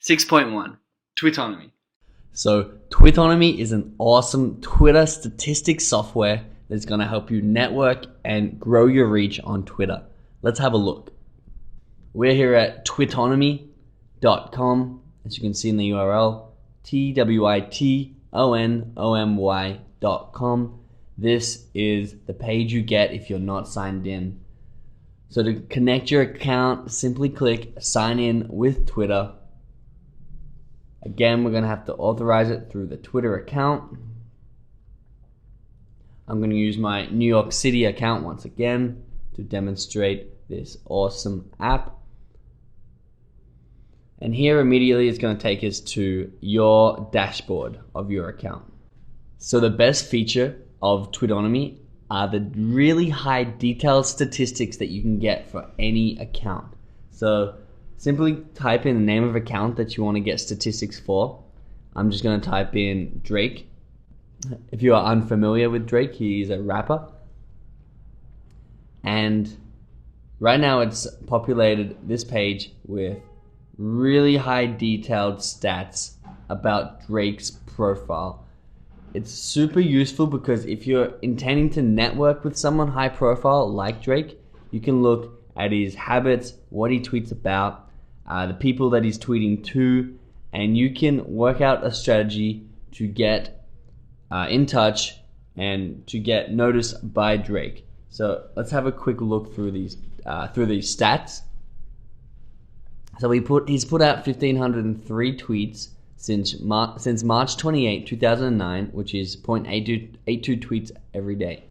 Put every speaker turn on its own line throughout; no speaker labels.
6.1 Twitonomy.
So Twitonomy is an awesome Twitter statistics software that's going to help you network and grow your reach on Twitter. Let's have a look. We're here at twitonomy.com, as you can see in the URL, twitonomy.com. This is the page you get if you're not signed in. So to connect your account, simply click sign in with Twitter. Again, we're going to have to authorize it through the Twitter account. I'm going to use my New York City account once again to demonstrate this awesome app. And here immediately it's going to take us to your dashboard of your account. So the best feature of Twitonomy are the really high detailed statistics that you can get for any account. So simply type in the name of account that you want to get statistics for. I'm just going to type in Drake. If you are unfamiliar with Drake, he's a rapper. And right now it's populated this page with really high detailed stats about Drake's profile. It's super useful because if you're intending to network with someone high profile like Drake, you can look at his habits, what he tweets about, the people that he's tweeting to, and you can work out a strategy to get in touch and to get noticed by Drake. So let's have a quick look through these stats. So he's put out 1,503 tweets since March 28, 2009, which is 0.82 tweets every day.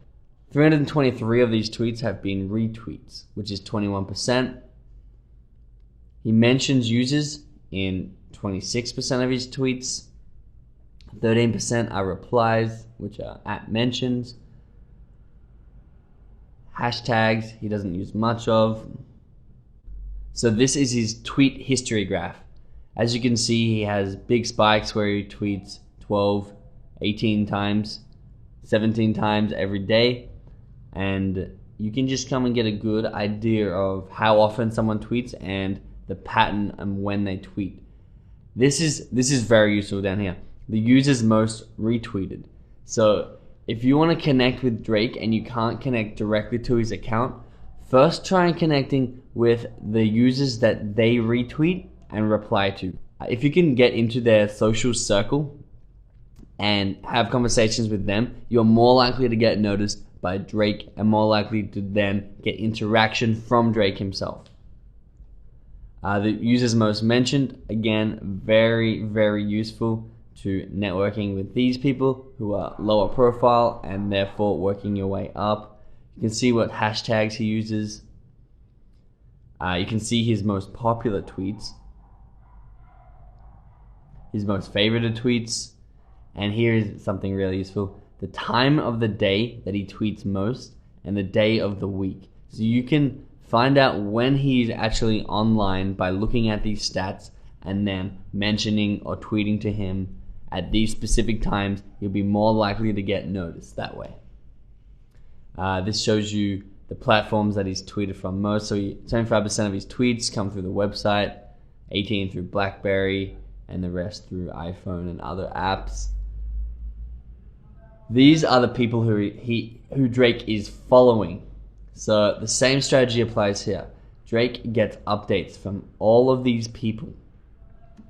323 of these tweets have been retweets, which is 21%. He mentions users in 26% of his tweets. 13% are replies, which are @mentions. Hashtags, he doesn't use much of. So this is his tweet history graph. As you can see, he has big spikes where he tweets 12, 18 times, 17 times every day. And you can just come and get a good idea of how often someone tweets and the pattern and when they tweet. This is very useful down here. The users most retweeted. So if you want to connect with Drake and you can't connect directly to his account, first try connecting with the users that they retweet and reply to. If you can get into their social circle and have conversations with them, you're more likely to get noticed by Drake and more likely to then get interaction from Drake himself. The users most mentioned, again, very, very useful to networking with these people who are lower profile and therefore working your way up. You can see what hashtags he uses. You can see his most popular tweets, his most favorited tweets, and here is something really useful: the time of the day that he tweets most and the day of the week. So you can find out when he's actually online by looking at these stats and then mentioning or tweeting to him at these specific times. You'll be more likely to get noticed that way. This shows you the platforms that he's tweeted from most. So 75% of his tweets come through the website, 18% through BlackBerry, and the rest through iPhone and other apps. These are the people who Drake is following. So the same strategy applies here. Drake gets updates from all of these people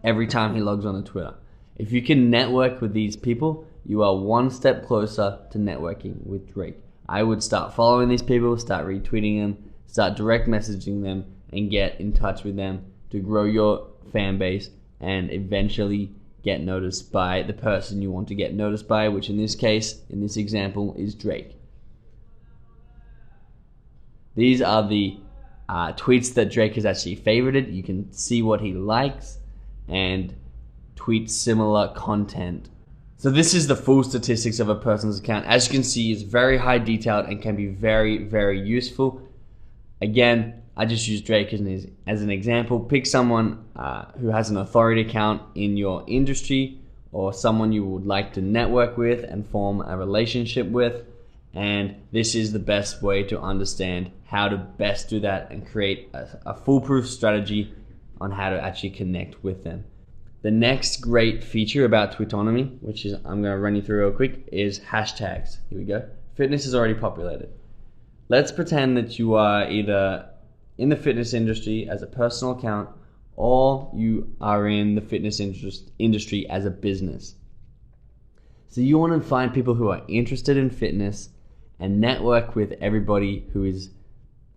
every time he logs on to Twitter. If you can network with these people, you are one step closer to networking with Drake. I would start following these people, start retweeting them, start direct messaging them, and get in touch with them to grow your fan base and eventually get noticed by the person you want to get noticed by, which in this case, in this example, is Drake. These are the tweets that Drake has actually favorited. You can see what he likes and tweet similar content. So this is the full statistics of a person's account. As you can see, it's very high detailed and can be very, very useful. Again, I just use Drake as an example. Pick someone who has an authority account in your industry or someone you would like to network with and form a relationship with. And this is the best way to understand how to best do that and create a foolproof strategy on how to actually connect with them. The next great feature about Twitonomy, which is I'm going to run you through real quick, is hashtags. Here we go. Fitness is already populated. Let's pretend that you are either in the fitness industry as a personal account or you are in the fitness industry as a business. So you want to find people who are interested in fitness and network with everybody who is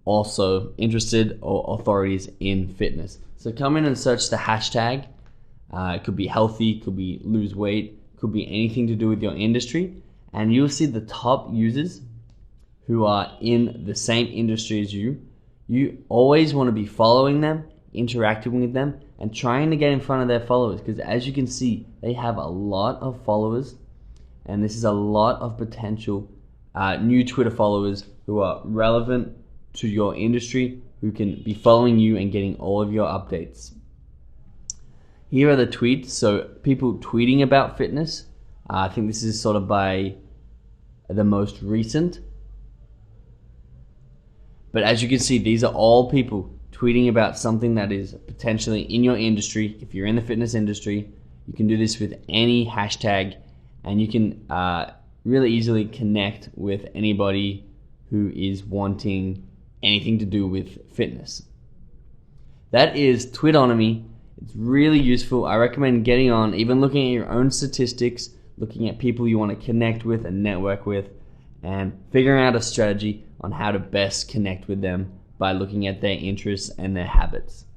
also interested or authorities in fitness. So come in and search the hashtag. It could be healthy, could be lose weight, could be anything to do with your industry, and you'll see the top users who are in the same industry as you. You always want to be following them, interacting with them, and trying to get in front of their followers, because as you can see, they have a lot of followers, and this is a lot of potential new Twitter followers who are relevant to your industry, who can be following you and getting all of your updates. Here are the tweets, so people tweeting about fitness. I think this is sort of by the most recent. But as you can see, these are all people tweeting about something that is potentially in your industry. If you're in the fitness industry, you can do this with any hashtag, and you can really easily connect with anybody who is wanting anything to do with fitness. That is Twitonomy. It's really useful. I recommend getting on, even looking at your own statistics, looking at people you want to connect with and network with, and figuring out a strategy on how to best connect with them by looking at their interests and their habits.